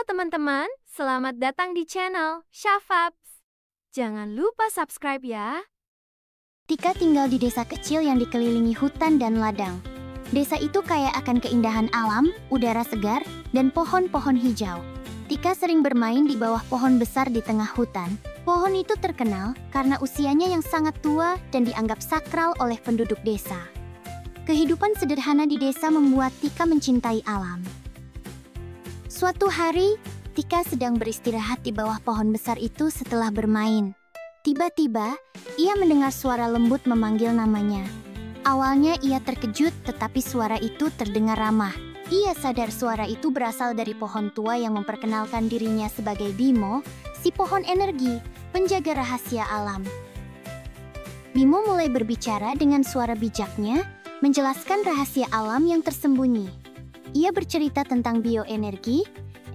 Halo teman-teman, selamat datang di channel Shafabs. Jangan lupa subscribe ya. Tika tinggal di desa kecil yang dikelilingi hutan dan ladang. Desa itu kaya akan keindahan alam, udara segar, dan pohon-pohon hijau. Tika sering bermain di bawah pohon besar di tengah hutan. Pohon itu terkenal karena usianya yang sangat tua dan dianggap sakral oleh penduduk desa. Kehidupan sederhana di desa membuat Tika mencintai alam. Suatu hari, Tika sedang beristirahat di bawah pohon besar itu setelah bermain. Tiba-tiba, ia mendengar suara lembut memanggil namanya. Awalnya ia terkejut, tetapi suara itu terdengar ramah. Ia sadar suara itu berasal dari pohon tua yang memperkenalkan dirinya sebagai Bimo, si pohon energi, penjaga rahasia alam. Bimo mulai berbicara dengan suara bijaknya, menjelaskan rahasia alam yang tersembunyi. Ia bercerita tentang bioenergi,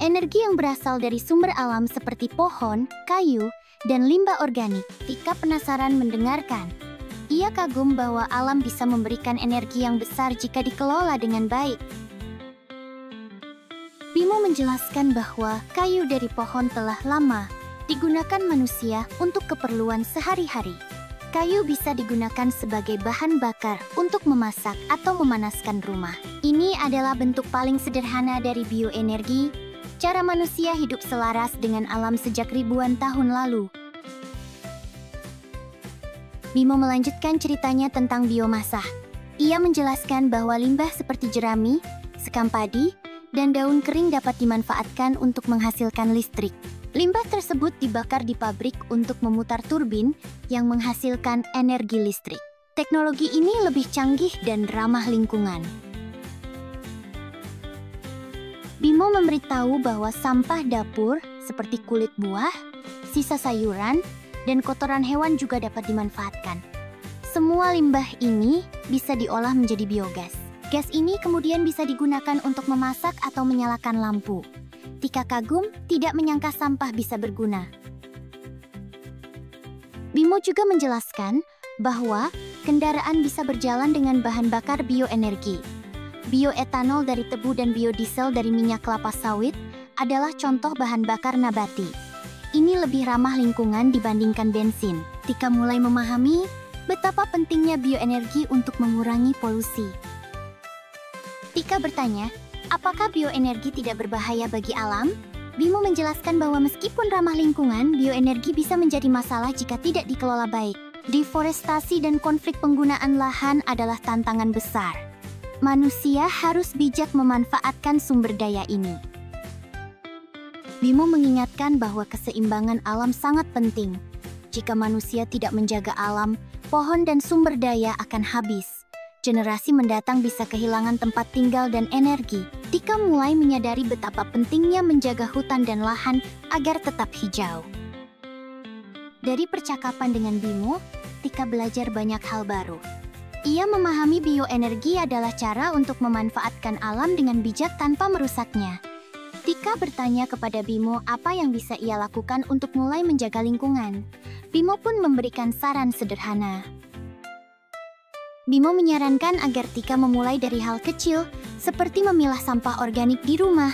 energi yang berasal dari sumber alam seperti pohon, kayu, dan limbah organik. Tika penasaran mendengarkan. Ia kagum bahwa alam bisa memberikan energi yang besar jika dikelola dengan baik. Bimo menjelaskan bahwa kayu dari pohon telah lama digunakan manusia untuk keperluan sehari-hari. Kayu bisa digunakan sebagai bahan bakar untuk memasak atau memanaskan rumah. Ini adalah bentuk paling sederhana dari bioenergi, cara manusia hidup selaras dengan alam sejak ribuan tahun lalu. Bimo melanjutkan ceritanya tentang biomasa. Ia menjelaskan bahwa limbah seperti jerami, sekam padi, dan daun kering dapat dimanfaatkan untuk menghasilkan listrik. Limbah tersebut dibakar di pabrik untuk memutar turbin yang menghasilkan energi listrik. Teknologi ini lebih canggih dan ramah lingkungan. Bimo memberitahu bahwa sampah dapur seperti kulit buah, sisa sayuran, dan kotoran hewan juga dapat dimanfaatkan. Semua limbah ini bisa diolah menjadi biogas. Gas ini kemudian bisa digunakan untuk memasak atau menyalakan lampu. Tika kagum tidak menyangka sampah bisa berguna. Bimo juga menjelaskan bahwa kendaraan bisa berjalan dengan bahan bakar bioenergi. Bioetanol dari tebu dan biodiesel dari minyak kelapa sawit adalah contoh bahan bakar nabati. Ini lebih ramah lingkungan dibandingkan bensin. Tika mulai memahami betapa pentingnya bioenergi untuk mengurangi polusi. Tika bertanya, apakah bioenergi tidak berbahaya bagi alam? Bimo menjelaskan bahwa meskipun ramah lingkungan, bioenergi bisa menjadi masalah jika tidak dikelola baik. Deforestasi dan konflik penggunaan lahan adalah tantangan besar. Manusia harus bijak memanfaatkan sumber daya ini. Bimo mengingatkan bahwa keseimbangan alam sangat penting. Jika manusia tidak menjaga alam, pohon dan sumber daya akan habis. Generasi mendatang bisa kehilangan tempat tinggal dan energi. Tika mulai menyadari betapa pentingnya menjaga hutan dan lahan agar tetap hijau. Dari percakapan dengan Bimo, Tika belajar banyak hal baru. Ia memahami bioenergi adalah cara untuk memanfaatkan alam dengan bijak tanpa merusaknya. Tika bertanya kepada Bimo apa yang bisa ia lakukan untuk mulai menjaga lingkungan. Bimo pun memberikan saran sederhana. Bimo menyarankan agar Tika memulai dari hal kecil, seperti memilah sampah organik di rumah.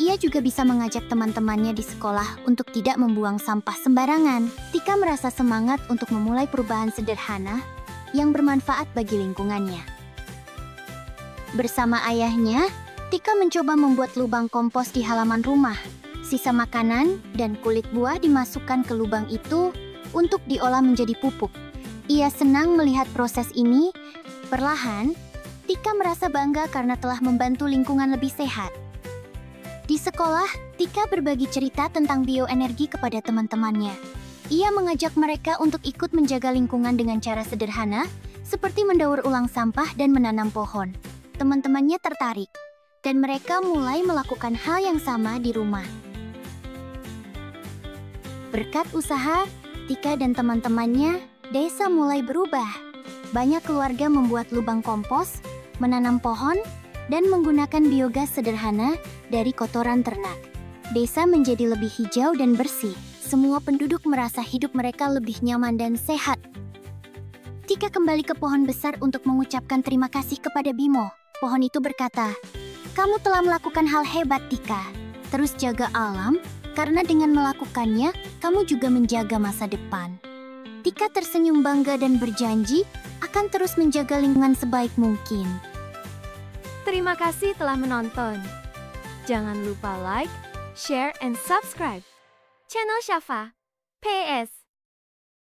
Ia juga bisa mengajak teman-temannya di sekolah untuk tidak membuang sampah sembarangan. Tika merasa semangat untuk memulai perubahan sederhana yang bermanfaat bagi lingkungannya. Bersama ayahnya, Tika mencoba membuat lubang kompos di halaman rumah. Sisa makanan dan kulit buah dimasukkan ke lubang itu untuk diolah menjadi pupuk. Ia senang melihat proses ini. Perlahan, Tika merasa bangga karena telah membantu lingkungan lebih sehat. Di sekolah, Tika berbagi cerita tentang bioenergi kepada teman-temannya. Ia mengajak mereka untuk ikut menjaga lingkungan dengan cara sederhana, seperti mendaur ulang sampah dan menanam pohon. Teman-temannya tertarik, dan mereka mulai melakukan hal yang sama di rumah. Berkat usaha Tika dan teman-temannya, desa mulai berubah. Banyak keluarga membuat lubang kompos, menanam pohon, dan menggunakan biogas sederhana dari kotoran ternak. Desa menjadi lebih hijau dan bersih. Semua penduduk merasa hidup mereka lebih nyaman dan sehat. Tika kembali ke pohon besar untuk mengucapkan terima kasih kepada Bimo. Pohon itu berkata, "Kamu telah melakukan hal hebat, Tika. Terus jaga alam, karena dengan melakukannya, kamu juga menjaga masa depan. Tika tersenyum bangga dan berjanji akan terus menjaga lingkungan sebaik mungkin. Terima kasih telah menonton. Jangan lupa like, share, and subscribe channel Syafa. PS.